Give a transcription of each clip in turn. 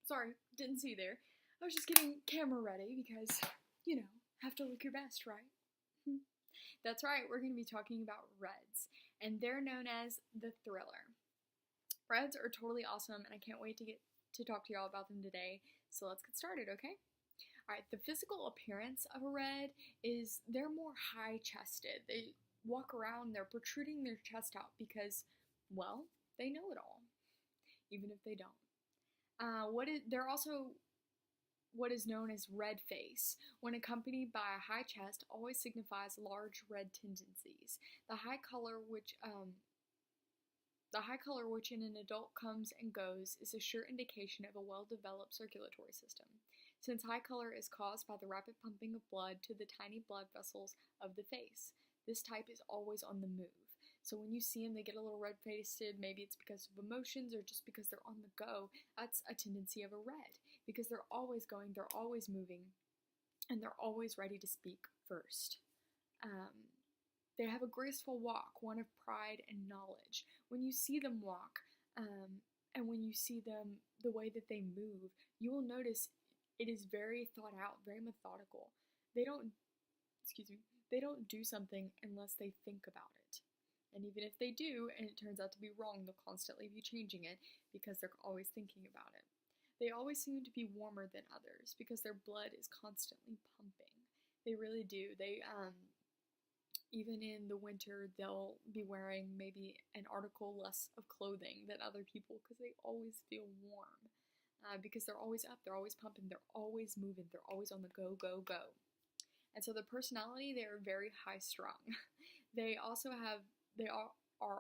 Sorry, didn't see there. I was just getting camera ready because, have to look your best, right? That's right, we're going to be talking about reds, and they're known as the thriller. Reds are totally awesome, and I can't wait to get to talk to y'all about them today. So let's get started, okay? Alright, the physical appearance of a red is they're more high-chested. They walk around, they're protruding their chest out because, well, they know it all, even if they don't. They're also what is known as red face. When accompanied by a high chest, always signifies large red tendencies. The high color which in an adult comes and goes is a sure indication of a well-developed circulatory system, since high color is caused by the rapid pumping of blood to the tiny blood vessels of the face. This type is always on the move. So when you see them, they get a little red-faced, maybe it's because of emotions or just because they're on the go. That's a tendency of a red, because they're always going, they're always moving, and they're always ready to speak first. They have a graceful walk, one of pride and knowledge. When you see them walk, and when you see them, the way that they move, you will notice it is very thought out, very methodical. They don't do something unless they think about it. And even if they do, and it turns out to be wrong, they'll constantly be changing it because they're always thinking about it. They always seem to be warmer than others because their blood is constantly pumping. They really do. Even in the winter, they'll be wearing maybe an article less of clothing than other people because they always feel warm. Because they're always up, they're always pumping, they're always moving, they're always on the go, go, go. And so the personality, they are very high-strung. They are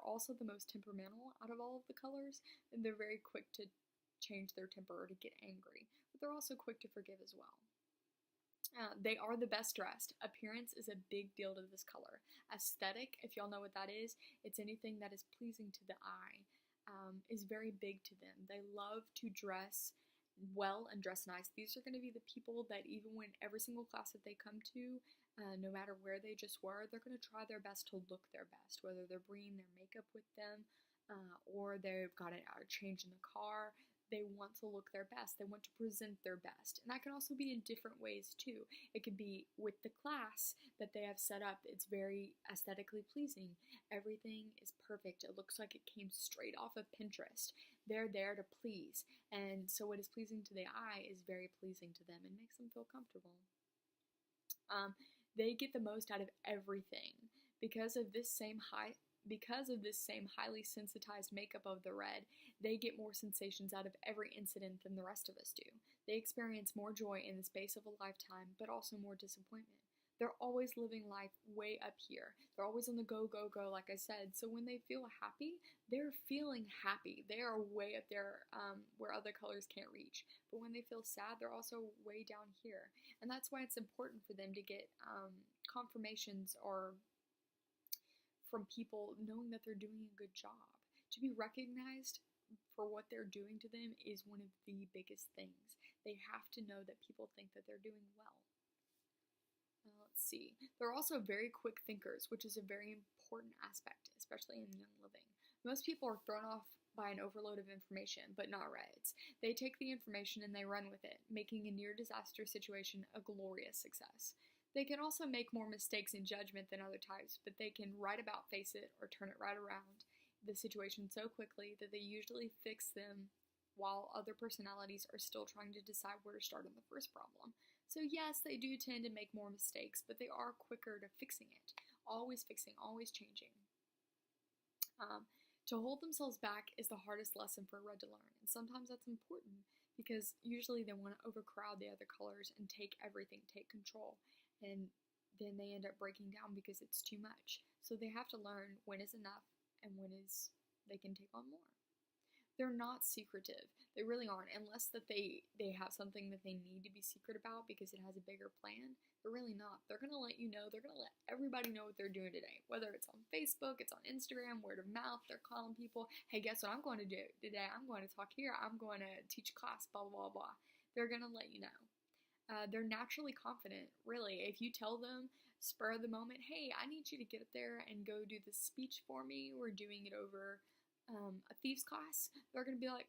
also the most temperamental out of all of the colors, and they're very quick to change their temper or to get angry, but they're also quick to forgive as well. They are the best dressed. Appearance is a big deal to this color. Aesthetic, if y'all know what that is, it's anything that is pleasing to the eye, is very big to them. They love to dress well and dress nice. These are going to be the people that even when every single class that they come to, no matter where they just were, they're going to try their best to look their best, whether they're bringing their makeup with them or they've got it change in the car. They want to look their best. They want to present their best. And that can also be in different ways too. It could be with the class that they have set up. It's very aesthetically pleasing. Everything is perfect. It looks like it came straight off of Pinterest. They're there to please. And so what is pleasing to the eye is very pleasing to them and makes them feel comfortable. They get the most out of everything because of this same highly sensitized makeup of the red. They get more sensations out of every incident than the rest of us do. They experience more joy in the space of a lifetime, but also more disappointment. They're always living life way up here. They're always on the go, go, go, like I said. So when they feel happy, they're feeling happy. They are way up there where other colors can't reach. But when they feel sad, they're also way down here. And that's why it's important for them to get confirmations or from people knowing that they're doing a good job. To be recognized for what they're doing to them is one of the biggest things. They have to know that people think that they're doing well. Let's see. They're also very quick thinkers, which is a very important aspect, especially in young living. Most people are thrown off by an overload of information, but not reds. They take the information and they run with it, making a near-disaster situation a glorious success. They can also make more mistakes in judgment than other types, but they can right about face it or turn it right around the situation so quickly that they usually fix them while other personalities are still trying to decide where to start on the first problem. So yes, they do tend to make more mistakes, but they are quicker to fixing it. Always fixing, always changing. To hold themselves back is the hardest lesson for a red to learn, and sometimes that's important because usually they want to overcrowd the other colors and take everything, take control, and then they end up breaking down because it's too much. So they have to learn when is enough and when is they can take on more. They're not secretive. They really aren't, unless that they have something that they need to be secret about because it has a bigger plan. They're really not. They're going to let you know. They're going to let everybody know what they're doing today. Whether it's on Facebook, it's on Instagram, word of mouth, they're calling people, hey, guess what I'm going to do today? I'm going to talk here. I'm going to teach class, blah, blah, blah, blah. They're going to let you know. They're naturally confident, really. If you tell them, spur of the moment, hey, I need you to get up there and go do this speech for me. We're doing it over a thieves class, they're going to be like,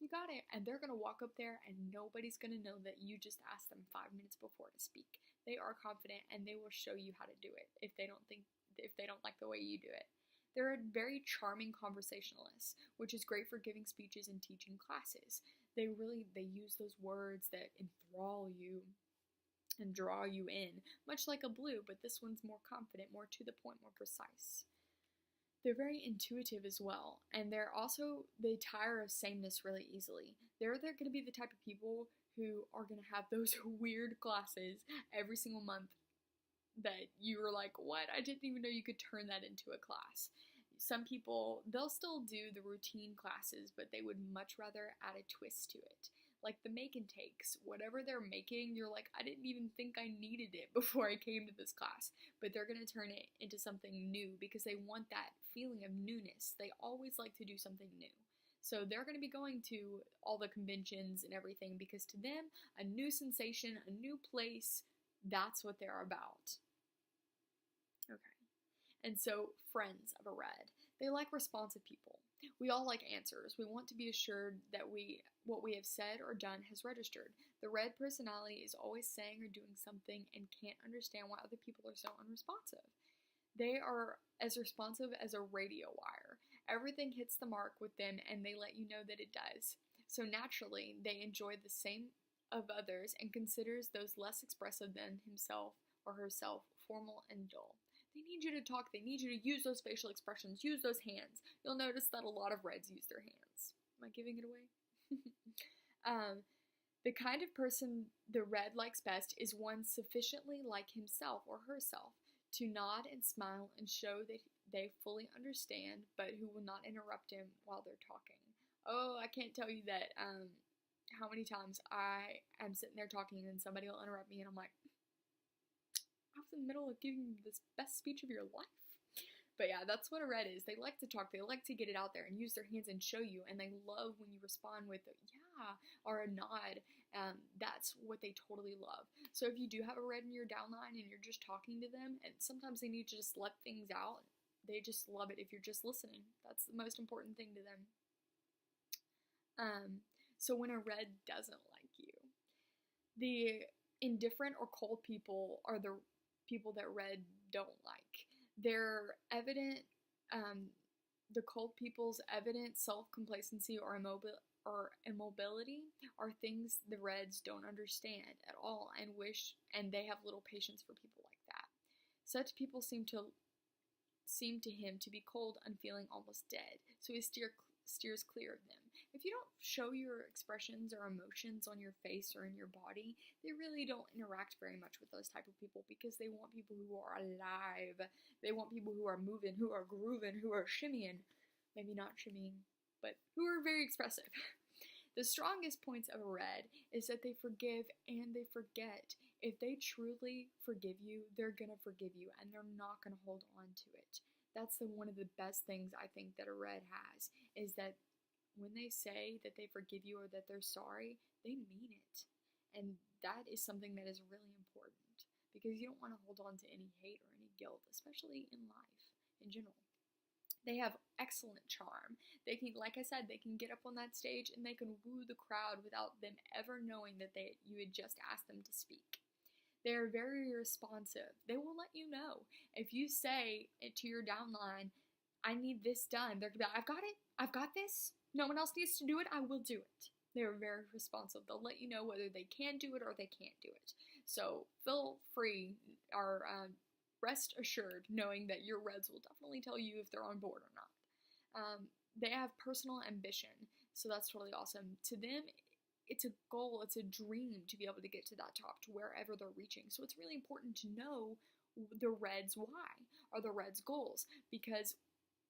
you got it. And they're going to walk up there and nobody's going to know that you just asked them 5 minutes before to speak. They are confident and they will show you how to do it if they don't like the way you do it. They're very charming conversationalists, which is great for giving speeches and teaching classes. They use those words that enthrall you and draw you in, much like a Blue, but this one's more confident, more to the point, more precise. They're very intuitive as well, and they tire of sameness really easily. They're going to be the type of people who are going to have those weird classes every single month that you were like, what? I didn't even know you could turn that into a class. Some people, they'll still do the routine classes, but they would much rather add a twist to it. Like the make and takes, whatever they're making, you're like, I didn't even think I needed it before I came to this class. But they're going to turn it into something new because they want that feeling of newness. They always like to do something new. So they're going to be going to all the conventions and everything because to them, a new sensation, a new place, that's what they're about. Okay. And so, friends of a red, they like responsive people. We all like answers. We want to be assured that what we have said or done has registered. The red personality is always saying or doing something and can't understand why other people are so unresponsive. They are as responsive as a radio wire. Everything hits the mark with them and they let you know that it does. So naturally, they enjoy the same of others and considers those less expressive than himself or herself formal and dull. They need you to talk. They need you to use those facial expressions, use those hands. You'll notice that a lot of reds use their hands. Am I giving it away? The kind of person the red likes best is one sufficiently like himself or herself to nod and smile and show that they fully understand, but who will not interrupt him while they're talking. Oh, I can't tell you that how many times I am sitting there talking and somebody will interrupt me and I'm like, I was in the middle of giving you this best speech of your life. But yeah, that's what a red is. They like to talk. They like to get it out there and use their hands and show you. And they love when you respond with a yeah or a nod. That's what they totally love. So if you do have a red in your downline and you're just talking to them, and sometimes they need to just let things out, they just love it if you're just listening. That's the most important thing to them. So when a red doesn't like you, the indifferent or cold people are the people that red don't like. They're evident, the cold people's evident self-complacency or immobility are things the reds don't understand at all and they have little patience for people like that. Such people seem to him to be cold, unfeeling, almost dead, so he steers clear of them. If you don't show your expressions or emotions on your face or in your body, they really don't interact very much with those type of people because they want people who are alive. They want people who are moving, who are grooving, who are shimmying. Maybe not shimmying, but who are very expressive. The strongest points of a red is that they forgive and they forget. If they truly forgive you, they're going to forgive you and they're not going to hold on to it. That's one of the best things I think that a red has, is that when they say that they forgive you or that they're sorry, they mean it. And that is something that is really important because you don't want to hold on to any hate or any guilt, especially in life in general. They have excellent charm. They can, like I said, they can get up on that stage and they can woo the crowd without them ever knowing that you had just asked them to speak. They're very responsive. They will let you know. If you say to your downline, I need this done, they're going to be like, I've got it. I've got this. No one else needs to do it. I will do it. They're very responsive. They'll let you know whether they can do it or they can't do it. So feel free or rest assured knowing that your reds will definitely tell you if they're on board or not. They have personal ambition, so that's totally awesome. To them, it's a goal, it's a dream to be able to get to that top, to wherever they're reaching. So it's really important to know the reds' why, or the reds' goals, because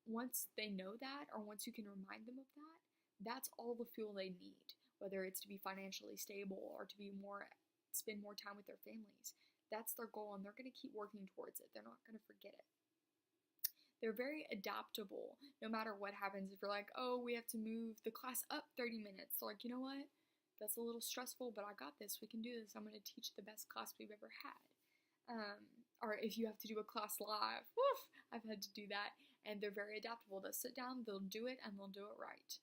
once they know that, or once you can remind them of that, that's all the fuel they need, whether it's to be financially stable or to spend more time with their families. That's their goal, and they're going to keep working towards it. They're not going to forget it. They're very adaptable, no matter what happens. If you're like, oh, we have to move the class up 30 minutes, they're like, you know what? That's a little stressful, but I got this. We can do this. I'm going to teach the best class we've ever had. or if you have to do a class live, woof, I've had to do that. And they're very adaptable. They'll sit down, they'll do it, and they'll do it right.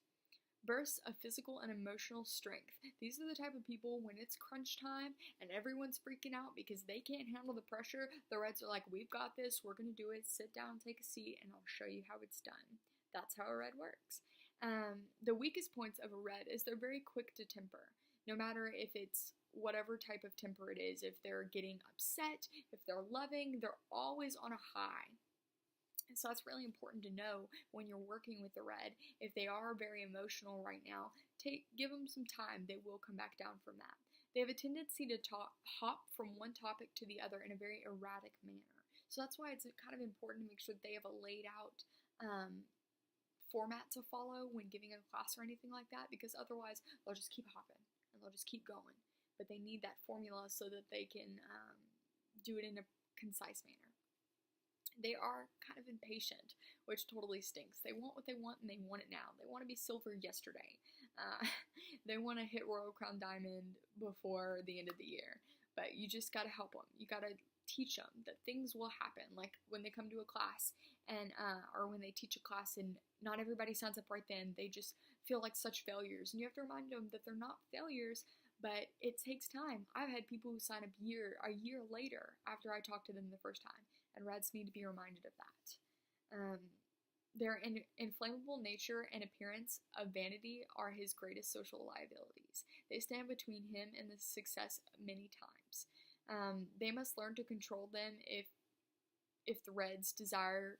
Bursts of physical and emotional strength. These are the type of people when it's crunch time and everyone's freaking out because they can't handle the pressure. The Reds are like, we've got this, we're going to do it. Sit down, take a seat, and I'll show you how it's done. That's how a Red works. The weakest points of a Red is they're very quick to temper. No matter if it's whatever type of temper it is, if they're getting upset, if they're loving, they're always on a high. And so that's really important to know when you're working with the Red. If they are very emotional right now, give them some time. They will come back down from that. They have a tendency to hop from one topic to the other in a very erratic manner. So that's why it's kind of important to make sure that they have a laid out format to follow when giving a class or anything like that, because otherwise they'll just keep hopping and they'll just keep going. But they need that formula so that they can do it in a concise manner. They are kind of impatient, which totally stinks. They want what they want and they want it now. They want to be silver yesterday. They want to hit Royal Crown Diamond before the end of the year. But you just got to help them. You got to teach them that things will happen. Like when they come to a class and or when they teach a class and not everybody signs up right then, they just feel like such failures. And you have to remind them that they're not failures, but it takes time. I've had people who sign up a year later after I talked to them the first time, and Reds need to be reminded of that. Their inflammable nature and appearance of vanity are his greatest social liabilities. They stand between him and the success many times. They must learn to control them if the Reds desires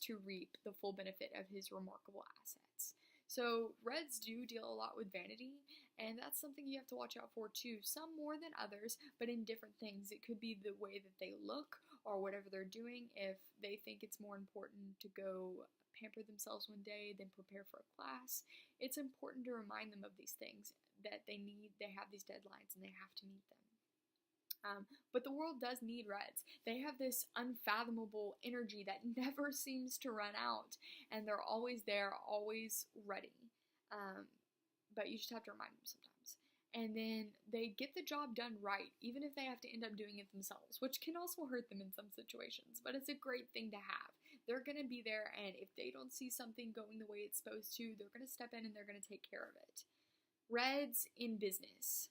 to reap the full benefit of his remarkable assets. So Reds do deal a lot with vanity, and that's something you have to watch out for too. Some more than others, but in different things. It could be the way that they look or whatever they're doing. If they think it's more important to go pamper themselves one day than prepare for a class, it's important to remind them of these things, that they have these deadlines and they have to meet them. But the world does need Reds. They have this unfathomable energy that never seems to run out, and they're always there, always ready. But you just have to remind them sometimes. And then they get the job done right, even if they have to end up doing it themselves, which can also hurt them in some situations, but it's a great thing to have. They're going to be there, and if they don't see something going the way it's supposed to, they're going to step in and they're going to take care of it. Reds in business.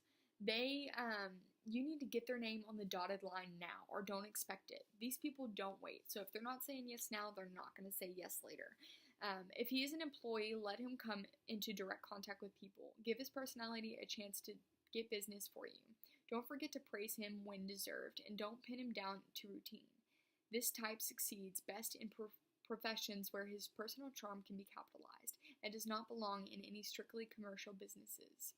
You need to get their name on the dotted line now, or don't expect it. These people don't wait. So if they're not saying yes now, they're not going to say yes later. If he is an employee, let him come into direct contact with people. Give his personality a chance to get business for you. Don't forget to praise him when deserved, and don't pin him down to routine. This type succeeds best in professions where his personal charm can be capitalized, and does not belong in any strictly commercial businesses.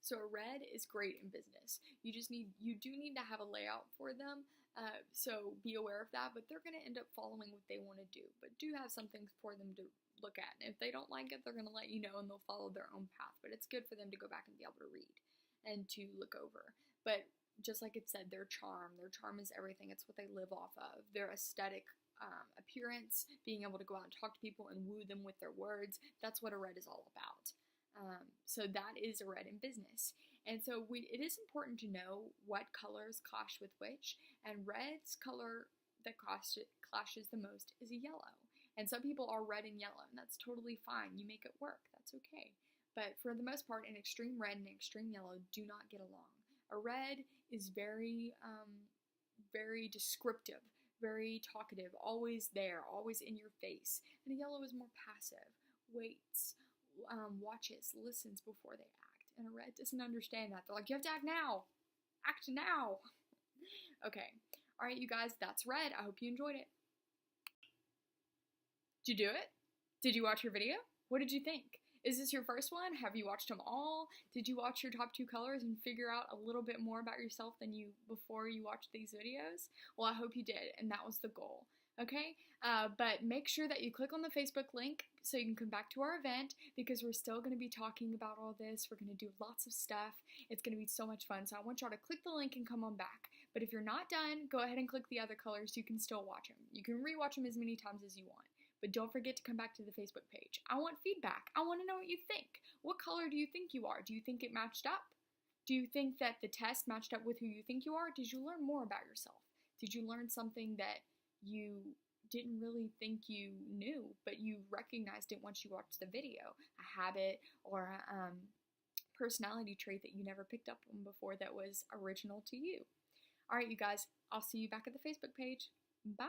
So a Red is great in business. You do need to have a layout for them, so be aware of that, but they're going to end up following what they want to do. But do have something for them to look at. And if they don't like it, they're going to let you know and they'll follow their own path. But it's good for them to go back and be able to read and to look over. But just like it said, their charm is everything. It's what they live off of. Their aesthetic appearance, being able to go out and talk to people and woo them with their words, that's what a Red is all about. So that is a Red in business. And so it is important to know what colors clash with which, and Red's color that clashes the most is a yellow. And some people are red and yellow, and that's totally fine. You make it work. That's okay. But for the most part, an extreme red and an extreme yellow do not get along. A Red is very descriptive, very talkative, always there, always in your face. And a yellow is more passive, waits, watches, listens before they act. And a Red doesn't understand that. They're like, you have to act now. Act now. Okay. All right, you guys, that's Red. I hope you enjoyed it. Did you do it? Did you watch your video? What did you think? Is this your first one? Have you watched them all? Did you watch your top 2 colors and figure out a little bit more about yourself than before you watched these videos? Well, I hope you did, and that was the goal. Okay, but make sure that you click on the Facebook link so you can come back to our event, because we're still going to be talking about all this. We're going to do lots of stuff. It's going to be so much fun. So I want y'all to click the link and come on back. But if you're not done, go ahead and click the other colors. You can still watch them. You can rewatch them as many times as you want. But don't forget to come back to the Facebook page. I want feedback. I want to know what you think. What color do you think you are? Do you think it matched up? Do you think that the test matched up with who you think you are? Did you learn more about yourself? Did you learn something that you didn't really think you knew, but you recognized it once you watched the video? A habit or a personality trait that you never picked up on before that was original to you. All right, you guys, I'll see you back at the Facebook page. Bye.